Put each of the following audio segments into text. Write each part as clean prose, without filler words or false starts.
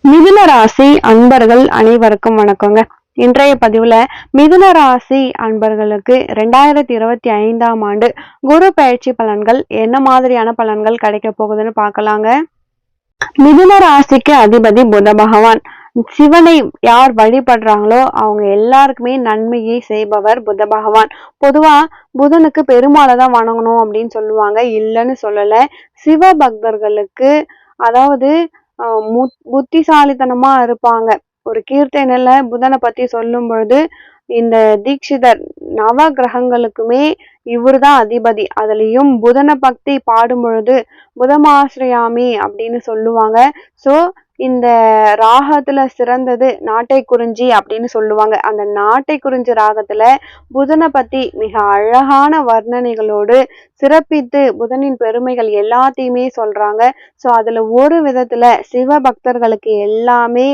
மிதுன ராசி அன்பர்கள் அனைவருக்கும் வணக்கங்க. இன்றைய பதிவுல மிதுன ராசி அன்பர்களுக்கு 2025ஆம் ஆண்டு குரு பயிற்சி பலன்கள் என்ன மாதிரியான பலன்கள் கிடைக்க போகுதுன்னு பார்க்கலாங்க. மிதுன ராசிக்கு அதிபதி புத பகவான். சிவனை யார் வழிபடுறாங்களோ அவங்க எல்லாருக்குமே நன்மையை செய்பவர் புத பகவான். பொதுவா புதனுக்கு பெருமாளை தான் வணங்கணும் அப்படின்னு சொல்லுவாங்க, இல்லைன்னு சொல்லல. சிவ பக்தர்களுக்கு அதாவது புத்திசாலித்தனமா இருப்பாங்க. ஒரு கீர்த்தனையில புதனை பத்தி சொல்லும் பொழுது இந்த தீட்சிதர் நவ கிரகங்களுக்குமே இவர்தான் அதிபதி. அதுலயும் புதன பக்தி பாடும் பொழுது புதமாசிரியாமி அப்படின்னு சொல்லுவாங்க. சோ இந்த ராகத்துல சிறந்தது நாட்டை குறிஞ்சி அப்படின்னு சொல்லுவாங்க. அந்த நாட்டை குறிஞ்சி ராகத்துல புதனை பத்தி மிக அழகான வர்ணனைகளோடு சிறப்பித்து புதனின் பெருமைகள் எல்லாத்தையுமே சொல்றாங்க. சோ அதுல ஒரு விதத்துல சிவ பக்தர்களுக்கு எல்லாமே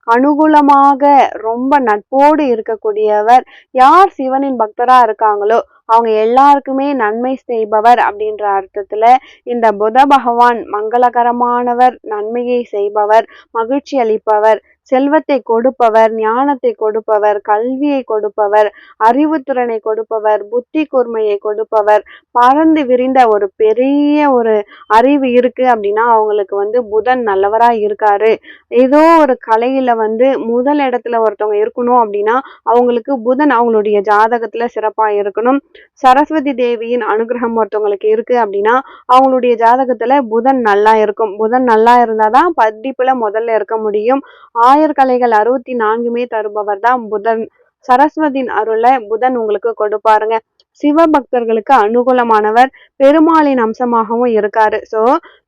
அனுகூலமாக ரொம்ப நட்போடு இருக்கக்கூடியவர். யார் சிவனின் பக்தரா இருக்காங்களோ அவங்க எல்லாருக்குமே நன்மை செய்பவர் அப்படின்ற அர்த்தத்துல இந்த புத பகவான் மங்களகரமானவர், நன்மையை செய்பவர், மகிழ்ச்சி அளிப்பவர், செல்வத்தை கொடுப்பவர், ஞானத்தை கொடுப்பவர், கல்வியை கொடுப்பவர், அறிவுத்திறனை கொடுப்பவர், புத்தி கூர்மையை கொடுப்பவர். பறந்து விரிந்த ஒரு பெரிய ஒரு அறிவு இருக்கு அப்படின்னா அவங்களுக்கு புதன் நல்லவரா இருக்காரு. ஏதோ ஒரு கலையில முதல் இடத்துல ஒருத்தவங்க இருக்கணும் அப்படின்னா அவங்களுக்கு புதன் அவங்களுடைய ஜாதகத்துல சிறப்பா இருக்கணும். சரஸ்வதி தேவியின் அனுகிரகம் ஒருத்தவங்களுக்கு இருக்கு அப்படின்னா அவங்களுடைய ஜாதகத்துல புதன் நல்லா இருக்கும். புதன் நல்லா இருந்தாதான் படிப்புல முதல்ல இருக்க முடியும். ஆயர்கலைகள் 64மே தருபவர் தான் புதன். சரஸ்வதியின் அருளை புதன் உங்களுக்கு கொடுப்பாருங்க. சிவ பக்தர்களுக்கு அனுகூலமானவர், பெருமாளின் அம்சமாகவும் இருக்காரு. சோ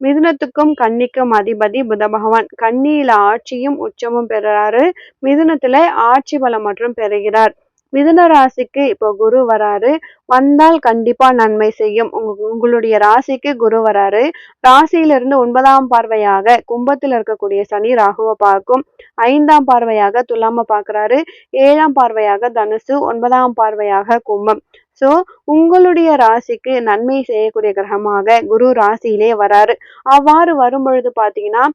மிதுனத்துக்கும் கன்னிக்கும் அதிபதி புத பகவான். கன்னியில ஆட்சியும் உச்சமும் பெறாரு, மிதுனத்துல ஆட்சி பலம் மற்றும் பெறுகிறார். மிதுன ராசிக்கு இப்போ குரு வராரு. வந்தால் கண்டிப்பா நன்மை செய்யும். உங்களுடைய ராசிக்கு குரு வராரு. ராசியிலிருந்து 9ஆம் பார்வையாக கும்பத்தில் இருக்கக்கூடிய சனி ராகுவை பார்க்கும். 5ஆம் பார்வையாக துலாம பார்க்கிறாரு. 7ஆம் பார்வையாக தனுசு, 9ஆம் பார்வையாக கும்பம். சோ உங்களுடைய ராசிக்கு நன்மை செய்யக்கூடிய கிரகமாக குரு ராசியிலே வராரு. அவ்வாறு வரும் பொழுது பாத்தீங்கன்னா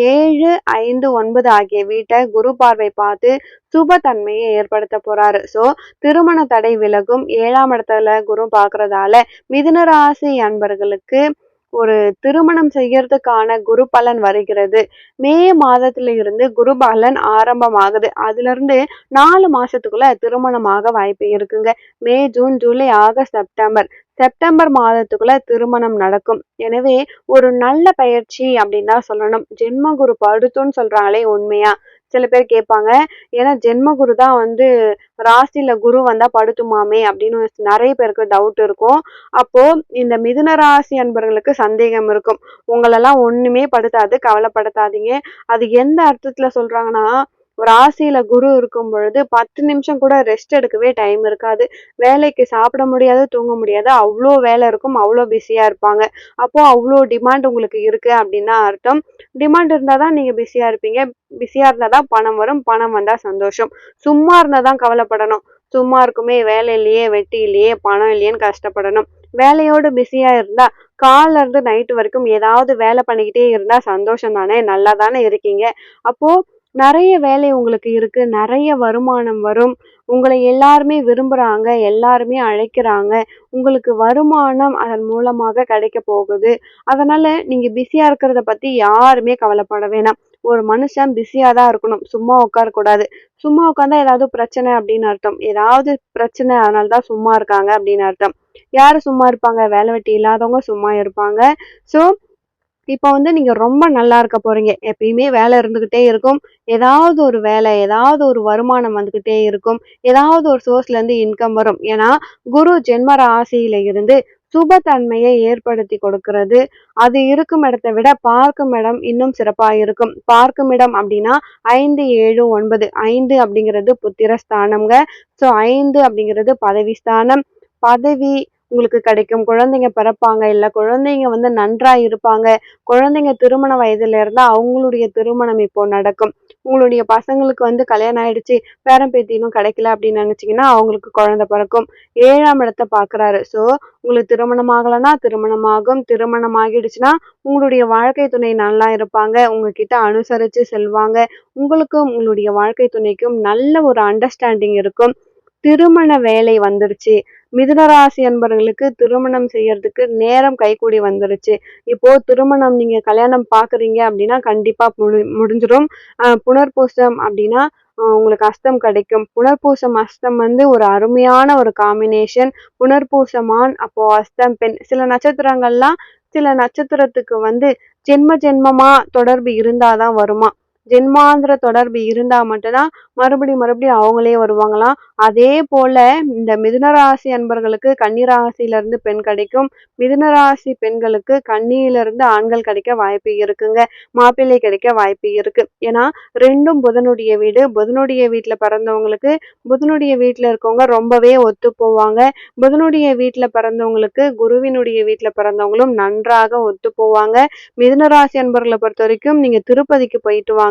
7, 5, 9 ஆகிய வீட்டை குரு பார்வை பார்த்து சுப தன்மையை ஏற்படுத்த போறாரு. சோ திருமண தடை விலகும். 7ஆம் இடத்துல குரு பாக்குறதால மிதுன ராசி அன்பர்களுக்கு ஒரு திருமணம் செய்யறதுக்கான குரு பலன் வருகிறது. மே மாதத்துல இருந்து குரு பலன் ஆரம்பமாகுது. அதுல இருந்து 4 மாசத்துக்குள்ள திருமணமாக வாய்ப்பு இருக்குங்க. மே, ஜூன், ஜூலை, ஆகஸ்ட், செப்டம்பர் மாதத்துக்குள்ள திருமணம் நடக்கும். எனவே ஒரு நல்ல பயிற்சி அப்படின்னு தான் சொல்லணும். ஜென்ம குரு படுத்துன்னு சொல்றாங்களே உண்மையா? சில பேர் கேட்பாங்க, ஏன்னா ஜென்ம குரு தான் ராசியில குரு வந்தா படுத்துமாமே அப்படின்னு நிறைய பேருக்கு டவுட் இருக்கும். அப்போ இந்த மிதுன ராசி அன்பர்களுக்கு சந்தேகம் இருக்கும். உங்களெல்லாம் ஒண்ணுமே படுத்தாது, கவலைப்படுத்தாதீங்க. அது எந்த அர்த்தத்துல சொல்றாங்கன்னா, ராசியில குரு இருக்கும் பொழுது 10 நிமிஷம் கூட ரெஸ்ட் எடுக்கவே டைம் இருக்காது. வேலைக்கு சாப்பிட முடியாது, தூங்க முடியாது, அவ்வளோ வேலை இருக்கும், அவ்வளோ பிஸியா இருப்பாங்க. அப்போ அவ்வளோ டிமாண்ட் உங்களுக்கு இருக்கு அப்படின்னு அர்த்தம். டிமாண்ட் இருந்தாதான் நீங்க பிஸியா இருப்பீங்க. பிஸியா இருந்தாதான் பணம் வரும். பணம் வந்தா சந்தோஷம். சும்மா இருந்தாதான் கவலைப்படணும். சும்மா இருக்குமே, வேலை இல்லையே, வெட்டி இல்லையே, பணம் இல்லையேன்னு கஷ்டப்படணும். வேலையோடு பிஸியா இருந்தா காலைல இருந்து நைட்டு வரைக்கும் ஏதாவது வேலை பண்ணிக்கிட்டே இருந்தா சந்தோஷம் தானே, நல்லா தானே இருக்கீங்க. அப்போ நிறைய வேலை உங்களுக்கு இருக்கு, நிறைய வருமானம் வரும். உங்களை எல்லாருமே விரும்புறாங்க, எல்லாருமே அழைக்கிறாங்க. உங்களுக்கு வருமானம் அதன் மூலமாக கிடைக்க போகுது. அதனால நீங்க பிஸியா இருக்கிறத பத்தி யாருமே கவலைப்பட வேணாம். ஒரு மனுஷன் பிஸியா தான் இருக்கணும், சும்மா உட்காரக்கூடாது. சும்மா உட்கார்ந்தா ஏதாவது பிரச்சனை அப்படின்னு அர்த்தம். ஏதாவது பிரச்சனை, அதனாலதான் சும்மா இருக்காங்க அப்படின்னு அர்த்தம். யாரு சும்மா இருப்பாங்க? வேலை வெட்டி இல்லாதவங்க சும்மா இருப்பாங்க. சோ இப்ப நீங்க ரொம்ப நல்லா இருக்க போறீங்க. எப்பயுமே வேலை இருந்துகிட்டே இருக்கும். ஏதாவது ஒரு வேலை, ஏதாவது ஒரு வருமானம் வந்துகிட்டே இருக்கும். ஏதாவது ஒரு சோர்ஸ்ல இருந்து இன்கம் வரும். ஏன்னா குரு ஜென்ம ராசியில இருந்து சுப தன்மையை ஏற்படுத்தி கொடுக்கிறது. அது இருக்கும் இடத்தை விட பார்க்கும் இடம் இன்னும் சிறப்பா இருக்கும். பார்க்கும் இடம் அப்படின்னா 5, 7, 9. 5 அப்படிங்கிறது புத்திர ஸ்தானம்ங்க. சோ 5 அப்படிங்கிறது பதவி ஸ்தானம். பதவி, உங்களுக்கு கிடைக்கும். குழந்தைங்க பிறப்பாங்க, இல்ல குழந்தைங்க வந்து நன்றா இருப்பாங்க. குழந்தைங்க திருமண வயதுல இருந்தா அவங்களுடைய திருமணம் இப்போ நடக்கும். உங்களுடைய பசங்களுக்கு வந்து கல்யாணம் ஆயிடுச்சு, பேரன் பேத்தி இன்னும் கிடைக்கல அப்படின்னு நினைச்சீங்கன்னா அவங்களுக்கு குழந்தை பிறக்கும். 7ஆம் இடத்த பார்க்குறாரு. ஸோ உங்களுக்கு திருமணம் ஆகலன்னா திருமணம் ஆகும். திருமணம் ஆகிடுச்சுன்னா உங்களுடைய வாழ்க்கை துணை நல்லா இருப்பாங்க. உங்ககிட்ட அனுசரிச்சு செல்வாங்க. உங்களுக்கும் உங்களுடைய வாழ்க்கை துணைக்கும் நல்ல ஒரு அண்டர்ஸ்டாண்டிங் இருக்கும். திருமண வேலை வந்துருச்சு. மிதுன ராசி அன்பர்களுக்கு திருமணம் செய்யறதுக்கு நேரம் கைக்கூடி வந்துருச்சு. இப்போ திருமணம் நீங்க கல்யாணம் பார்க்குறீங்க அப்படின்னா கண்டிப்பா முடிஞ்சிரும். புனர்பூசம் அப்படின்னா உங்களுக்கு அஸ்தம் கிடைக்கும். புனர்பூசம், அஸ்தம் வந்து ஒரு அருமையான ஒரு காம்பினேஷன். புனர்பூசம் ஆண், அப்போ அஸ்தம் பெண். சில நட்சத்திரங்கள்லாம் சில நட்சத்திரத்துக்கு வந்து ஜென்ம ஜென்மமா தொடர்பு இருந்தா தான் வருமாம். ஜென்மாந்திர தொடர்பு இருந்தா மட்டும்தான் மறுபடியும் அவங்களே வருவாங்களாம். அதே போல இந்த மிதுன ராசி அன்பர்களுக்கு கன்னி ராசியில இருந்து பெண் கிடைக்கும். மிதுன ராசி பெண்களுக்கு கன்னியில இருந்து ஆண்கள் கிடைக்க வாய்ப்பு இருக்குங்க. மாப்பிள்ளை கிடைக்க வாய்ப்பு இருக்கு. ஏன்னா 2ம் புதனுடைய வீடு. புதனுடைய வீட்டுல பிறந்தவங்களுக்கு புதனுடைய வீட்டுல இருக்கவங்க ரொம்பவே ஒத்து போவாங்க. புதனுடைய வீட்டுல பிறந்தவங்களுக்கு குருவினுடைய வீட்டுல பிறந்தவங்களும் நன்றாக ஒத்து போவாங்க. மிதுன ராசி அன்பர்களை பொறுத்த வரைக்கும் நீங்க திருப்பதிக்கு போயிட்டு வாங்க.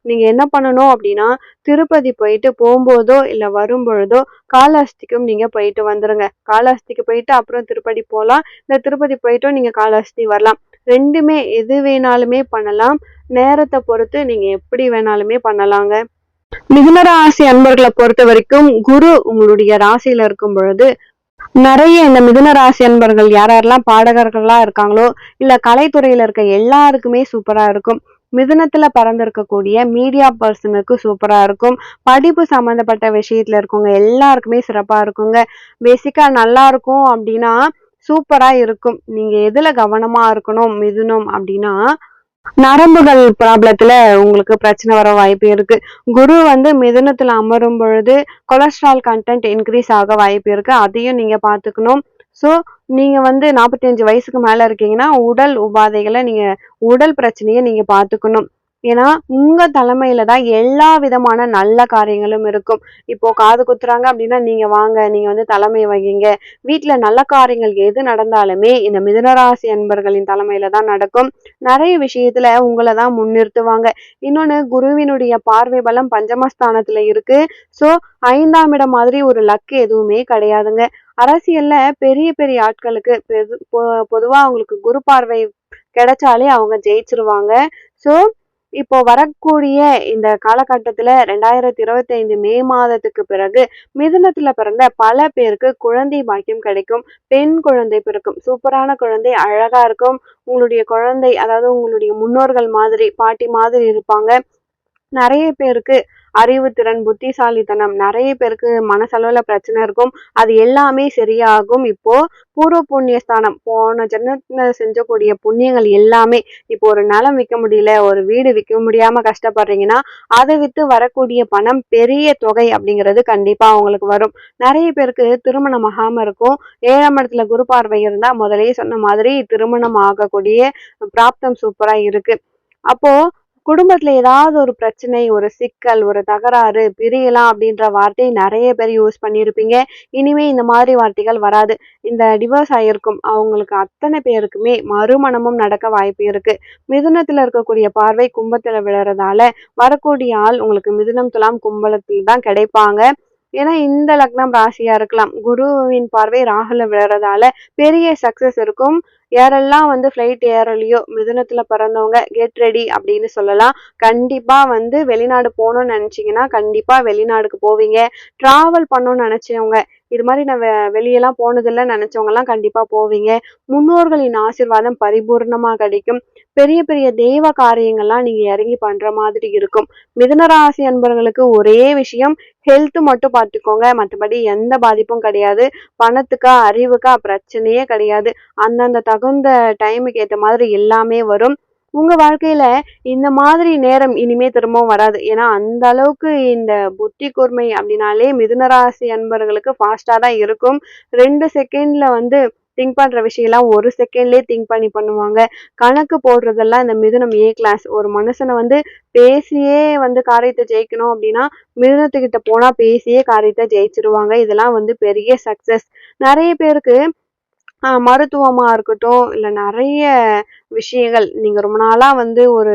நீங்க என்ன பண்ணணும் அப்படின்னா, திருப்பதி போயிட்டு போகும்போதோ இல்ல வரும்பொழுதோ காளஹஸ்திக்கும் நீங்க போயிட்டு வந்துருங்க. காளஹஸ்திக்கு போயிட்டு அப்புறம் திருப்பதி போலாம். இல்ல திருப்பதி போயிட்டும் நீங்க காளஹஸ்தி வரலாம். 2மே எது வேணாலுமே பண்ணலாம். நேரத்தை பொறுத்து நீங்க எப்படி வேணாலுமே பண்ணலாங்க. மிதுன ராசி அன்பர்களை பொறுத்த வரைக்கும் குரு உங்களுடைய ராசியில இருக்கும் பொழுது நிறைய இந்த மிதுன ராசி அன்பர்கள் யாரெல்லாம் பாடகர்களா இருக்காங்களோ இல்ல கலைத்துறையில இருக்க எல்லாருக்குமே சூப்பரா இருக்கும். மிதுனத்துல பறந்திருக்கக்கூடிய மீடியா பர்சனுக்கு சூப்பரா இருக்கும். படிப்பு சம்பந்தப்பட்ட விஷயத்துல இருக்கவங்க எல்லாருக்குமே சிறப்பா இருக்குங்க. பேசிக்கா நல்லா இருக்கும் அப்படின்னா சூப்பரா இருக்கும். நீங்க எதுல கவனமா இருக்கணும் மிதுனம் அப்படின்னா, நரம்புகள் ப்ராப்ளத்துல உங்களுக்கு பிரச்சனை வர வாய்ப்பு இருக்கு. குரு வந்து மிதுனத்துல அமரும் பொழுது கொலஸ்ட்ரால் கண்டென்ட் இன்க்ரீஸ் ஆக வாய்ப்பு இருக்கு. அதையும் நீங்க பாத்துக்கணும். ஸோ நீங்க வந்து 45 வயசுக்கு மேல இருக்கீங்கன்னா உடல் உபாதைகளை நீங்க உடல் பிரச்சனையை நீங்க பாத்துக்கணும். ஏன்னா உங்க தலைமையில தான் எல்லா விதமான நல்ல காரியங்களும் இருக்கும். இப்போ காது குத்துறாங்க அப்படின்னா நீங்க வாங்க, நீங்க வந்து தலைமை வகிங்க. வீட்டுல நல்ல காரியங்கள் எது நடந்தாலுமே இந்த மிதுனராசி அன்பர்களின் தலைமையில தான் நடக்கும். நிறைய விஷயத்துல உங்களை தான் முன்னிறுத்துவாங்க. இன்னொன்னு குருவினுடைய பார்வை பலம் பஞ்சமஸ்தானத்துல இருக்கு. ஸோ 5ஆம் இடம் மாதிரி ஒரு லக்கு எதுவுமே கிடையாதுங்க. அரசியல்ல பெரிய பெரிய ஆட்களுக்கு பொதுவா அவங்களுக்கு குரு பார்வை கிடைச்சாலே அவங்க ஜெயிச்சிருவாங்க. ஸோ இப்போ வரக்கூடிய இந்த காலகட்டத்துல 2025 மே மாதத்துக்கு பிறகு மிதுனத்துல பிறந்த பல பேருக்கு குழந்தை பாக்கியம் கிடைக்கும். பெண் குழந்தை பிறக்கும். சூப்பரான குழந்தை, அழகா இருக்கும். உங்களுடைய குழந்தை அதாவது உங்களுடைய முன்னோர்கள் மாதிரி பாட்டி மாதிரி இருப்பாங்க. நிறைய பேருக்கு அறிவுத்திறன், புத்திசாலித்தனம், நிறைய பேருக்கு மனசளவுல பிரச்சனை இருக்கும். அது எல்லாமே சரியாகும். இப்போ பூர்வ புண்ணிய ஸ்தானம், போன ஜென்மத்துல செஞ்சக்கூடிய புண்ணியங்கள் எல்லாமே இப்போ ஒரு நிலம் விற்க முடியல, ஒரு வீடு விற்க முடியாம கஷ்டப்படுறீங்கன்னா அதை வித்து வரக்கூடிய பணம் பெரிய தொகை அப்படிங்கிறது கண்டிப்பா அவங்களுக்கு வரும். நிறைய பேருக்கு திருமணம் ஆகாம இருக்கும். 7ஆம் இடத்துல குரு பார்வை இருந்தா முதலே சொன்ன மாதிரி திருமணம் ஆகக்கூடிய பிராப்தம் சூப்பரா இருக்கு. அப்போ குடும்பத்துல ஏதாவது ஒரு பிரச்சனை, ஒரு சிக்கல், ஒரு தகராறு, பிரியலாம் அப்படின்ற வார்த்தையை நிறைய பேர் யூஸ் பண்ணியிருப்பீங்க. இனிமே இந்த மாதிரி வார்த்தைகள் வராது. இந்த டிவோர்ஸ் ஆயிருக்கும் அவங்களுக்கு அத்தனை பேருக்குமே மறுமணமும் நடக்க வாய்ப்பு இருக்கு. மிதுனத்துல இருக்கக்கூடிய பார்வை கும்பத்துல விழறதால வரக்கூடிய ஆள் உங்களுக்கு மிதுனம், துலாம், கும்பலத்துல தான் கிடைப்பாங்க. ஏன்னா இந்த லக்னம் ராசியா இருக்கலாம். குருவின் பார்வை ராகுல விழறதால பெரிய சக்சஸ் இருக்கும். யாரெல்லாம் வந்து ஃப்ளைட் ஏறலையோ மிதுனத்துல பிறந்தவங்க கெட் ரெடி அப்படின்னு சொல்லலாம். கண்டிப்பா வந்து வெளிநாடு போகணும்னு நினைச்சீங்கன்னா கண்டிப்பா வெளிநாடுக்கு போவீங்க. டிராவல் பண்ணணும்னு நினைச்சவங்க, இது மாதிரி நான் வெளியெல்லாம் போனதில்லைன்னு நினைச்சவங்க எல்லாம் கண்டிப்பா போவீங்க. முன்னோர்களின் ஆசீர்வாதம் பரிபூர்ணமா கிடைக்கும். பெரிய பெரிய தெய்வ காரியங்கள்லாம் நீங்க இறங்கி பண்ற மாதிரி இருக்கும். மிதுனராசி அன்பர்களுக்கு ஒரே விஷயம், ஹெல்த் மட்டும் பார்த்துக்கோங்க. மற்றபடி எந்த பாதிப்பும் கிடையாது. பணத்துக்கா அறிவுக்கா பிரச்சனையே கிடையாது. அந்தந்த தகுந்த டைமுக்கு ஏற்ற மாதிரி எல்லாமே வரும். உங்க வாழ்க்கையில இந்த மாதிரி நேரம் இனிமே திரும்பவும் வராது. ஏன்னா அந்த அளவுக்கு இந்த புத்தி கூர்மை அப்படின்னாலே மிதுனராசி அன்பர்களுக்கு ஃபாஸ்டா தான் இருக்கும். 2 செகண்ட்ல வந்து திங்க் பண்ற விஷயம் எல்லாம் 1 செகண்ட்லயே திங்க் பண்ணி பண்ணுவாங்க. கணக்கு போடுறதெல்லாம் இந்த மிதுனம் ஏ கிளாஸ். ஒரு மனுஷனை வந்து பேசியே வந்து காரியத்தை ஜெயிக்கணும் அப்படின்னா மிதுனத்துக்கிட்ட போனா பேசியே காரியத்தை ஜெயிச்சிருவாங்க. இதெல்லாம் வந்து பெரிய சக்சஸ். நிறைய பேருக்கு மருத்துவமா இருக்கட்டும், இல்ல நெறைய விஷயங்கள் நீங்க ரொம்ப நாளா வந்து ஒரு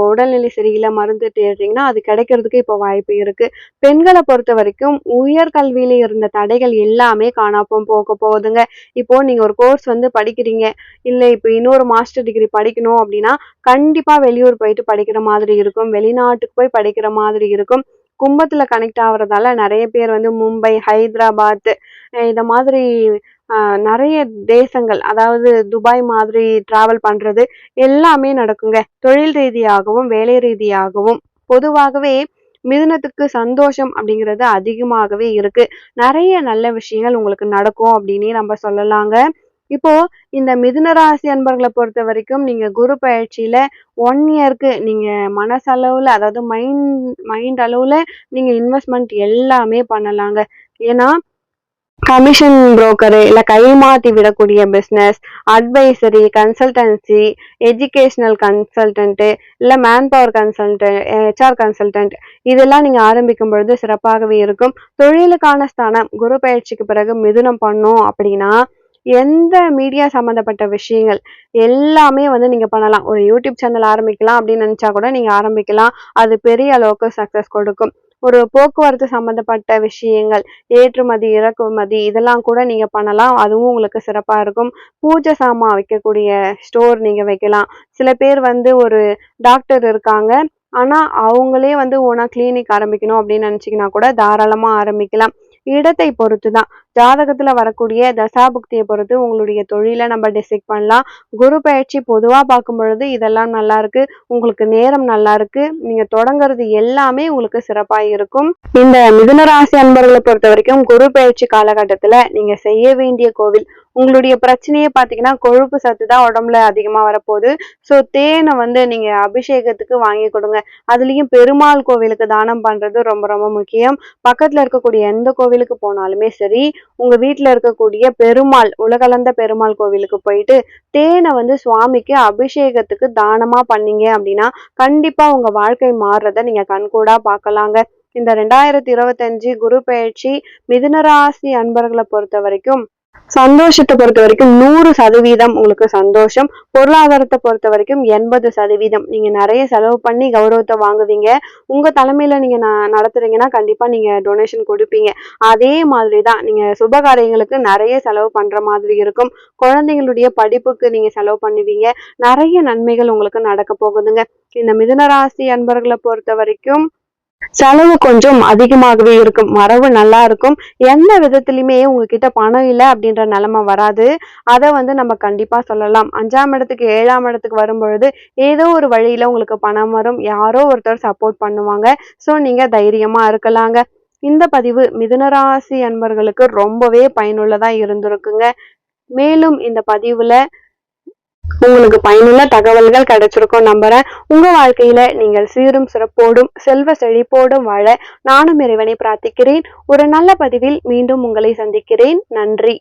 உடல்நிலை சரியில்ல மருந்து தேடுறீங்கன்னா, அது கிடைக்கிறதுக்கு இப்போ வாய்ப்பு இருக்கு. பெண்கள பொறுத்தவரைக்கும் உயர் கல்வியில இருந்த தடைகள் எல்லாமே காணாம போக போகுதுங்க. இப்போ நீங்க ஒரு கோர்ஸ் வந்து படிக்கிறீங்க. இல்ல இப்ப இன்னொரு மாஸ்டர் டிகிரி படிக்கணும் அப்டின்னா, கண்டிப்பா வெளியூர் போயிட்டு படிக்கிற மாதிரி இருக்கும். வெளிநாட்டுக்கு போய் படிக்கிற மாதிரி இருக்கும். கும்பத்துல கனெக்ட் ஆகுறதால நெறைய பேர் வந்து மும்பை, ஹைதராபாத் இந்த மாதிரி அ நெறைய தேசங்கள், அதாவது துபாய் மாதிரி டிராவல் பண்றது எல்லாமே நடக்குங்க. தொழில் ரீதியாகவும், வேலை ரீதியாகவும். பொதுவாகவே மிதுனத்துக்கு சந்தோஷம் அப்படிங்கிறது அதிகமாகவே இருக்கு. நெறைய நல்ல விஷயங்கள் உங்களுக்கு நடக்கும் அப்படின்னே நம்ம சொல்லலாங்க. இப்போ இந்த மிதுன ராசி அன்பர்கள பொறுத்தவரைக்கும் நீங்க குரு பயிற்சியில 1 இயர்க்கு நீங்க மனசளவுல அதாவது மைண்ட் அளவுல நீங்க இன்வெஸ்ட்மென்ட் எல்லாமே பண்ணலாங்க. ஏன்னா கமிஷன் புரோக்கரு, இல்ல கைமாத்தி விடக்கூடிய business, advisory, consultancy, educational consultant, இல்ல மேன் பவர் ஹெச்ஆர் கன்சல்டன்ட் இதெல்லாம் நீங்க ஆரம்பிக்கும் பொழுது சிறப்பாகவே இருக்கும். தொழிலுக்கான ஸ்தானம் குரு பயிற்சிக்கு பிறகு மிதுனம் பண்ணோம் அப்படின்னா, எந்த மீடியா சம்மந்தப்பட்ட விஷயங்கள் எல்லாமே வந்து நீங்க பண்ணலாம். ஒரு யூடியூப் சேனல் ஆரம்பிக்கலாம் அப்படின்னு நினைச்சா கூட நீங்க ஆரம்பிக்கலாம். அது பெரிய அளவுக்கு சக்சஸ் கொடுக்கும். ஒரு போக்குவரத்து சம்மந்தப்பட்ட விஷயங்கள் ஏற்றுமதி, இறக்குமதி இதெல்லாம் கூட நீங்க பண்ணலாம். அதுவும் உங்களுக்கு சிறப்பா இருக்கும். பூஜை சாமான் வைக்கக்கூடிய ஸ்டோர் நீங்க வைக்கலாம். சில பேர் வந்து ஒரு டாக்டர் இருக்காங்க. ஆனா, அவங்களே வந்து ஓனா கிளினிக் ஆரம்பிக்கணும் அப்படின்னு நினைச்சீங்கன்னா கூட தாராளமா ஆரம்பிக்கலாம். இடத்தை பொறுத்து தான். ஜாதகத்துல வரக்கூடிய தசாபுக்திய பொறுத்து உங்களுடைய தொழில நம்ம டிசைட் பண்ணலாம். குரு பயிற்சி பொதுவா பார்க்கும் பொழுது இதெல்லாம் நல்லா இருக்கு. உங்களுக்கு நேரம் நல்லா இருக்கு. நீங்க தொடங்குறது எல்லாமே உங்களுக்கு சிறப்பா இருக்கும். இந்த மிதுன ராசி அன்பர்களை பொறுத்தவரைக்கும் குரு பயிற்சி காலகட்டத்துல நீங்க செய்ய வேண்டிய கோவில் உங்களுடைய பிரச்சனையே பாத்தீங்கன்னா கொழுப்பு சத்து தான் உடம்புல அதிகமா வரப்போகுது. ஸோ தேனை வந்து நீங்க அபிஷேகத்துக்கு வாங்கி கொடுங்க. அதுலயும் பெருமாள் கோவிலுக்கு தானம் பண்றது ரொம்ப ரொம்ப முக்கியம். பக்கத்துல இருக்கக்கூடிய எந்த கோவிலுக்கு போனாலுமே சரி, உங்க வீட்டுல இருக்கக்கூடிய பெருமாள் உலகளந்த பெருமாள் கோவிலுக்கு போயிட்டு தேனை வந்து சுவாமிக்கு அபிஷேகத்துக்கு தானமா பண்ணீங்க அப்படின்னா கண்டிப்பா உங்க வாழ்க்கை மாறுறத நீங்க கண்கூடா பார்க்கலாங்க. இந்த 2025 குரு பெயர்ச்சி மிதுன ராசி அன்பர்களை பொறுத்த வரைக்கும் சந்தோஷத்தை பொறுத்த வரைக்கும் 100% உங்களுக்கு சந்தோஷம். பொருளாதாரத்தை பொறுத்த வரைக்கும் 80% நீங்க நிறைய செலவு பண்ணி கௌரவத்தை வாங்குவீங்க. உங்க தலைமையில நீங்க நடத்துறீங்கன்னா கண்டிப்பா நீங்க டொனேஷன் கொடுப்பீங்க. அதே மாதிரிதான் நீங்க சுப காரியங்களுக்கு நிறைய செலவு பண்ற மாதிரி இருக்கும். குழந்தைங்களுடைய படிப்புக்கு நீங்க செலவு பண்ணுவீங்க. நிறைய நன்மைகள் உங்களுக்கு நடக்க போகுதுங்க. இந்த மிதுன ராசி அன்பர்களை பொறுத்த வரைக்கும் செலவு கொஞ்சம் அதிகமாகவே இருக்கும். வரவு நல்லா இருக்கும். எந்த விதத்திலுமே உங்ககிட்ட பணம் இல்ல அப்படின்ற நிலைமை வராது. அத வந்து நம்ம கண்டிப்பா சொல்லலாம். 5ஆம் இடத்துக்கு 7ஆம் இடத்துக்கு வரும்பொழுது ஏதோ ஒரு வழியில உங்களுக்கு பணம் வரும். யாரோ ஒருத்தர் சப்போர்ட் பண்ணுவாங்க. ஸோ நீங்க தைரியமா இருக்கலாங்க. இந்த பதிவு மிதுன ராசி அன்பர்களுக்கு ரொம்பவே பயனுள்ளதா இருந்திருக்குங்க. மேலும் இந்த பதிவுல உங்களுக்கு பயனுள்ள தகவல்கள் கிடைச்சிருக்கும் நம்புறேன். உங்க வாழ்க்கையில நீங்கள் சீரும் சிறப்போடும் செல்வ செழிப்போடும் வாழ நானும் இறைவனை பிரார்த்திக்கிறேன். ஒரு நல்ல பதிவில் மீண்டும் உங்களை சந்திக்கிறேன். நன்றி.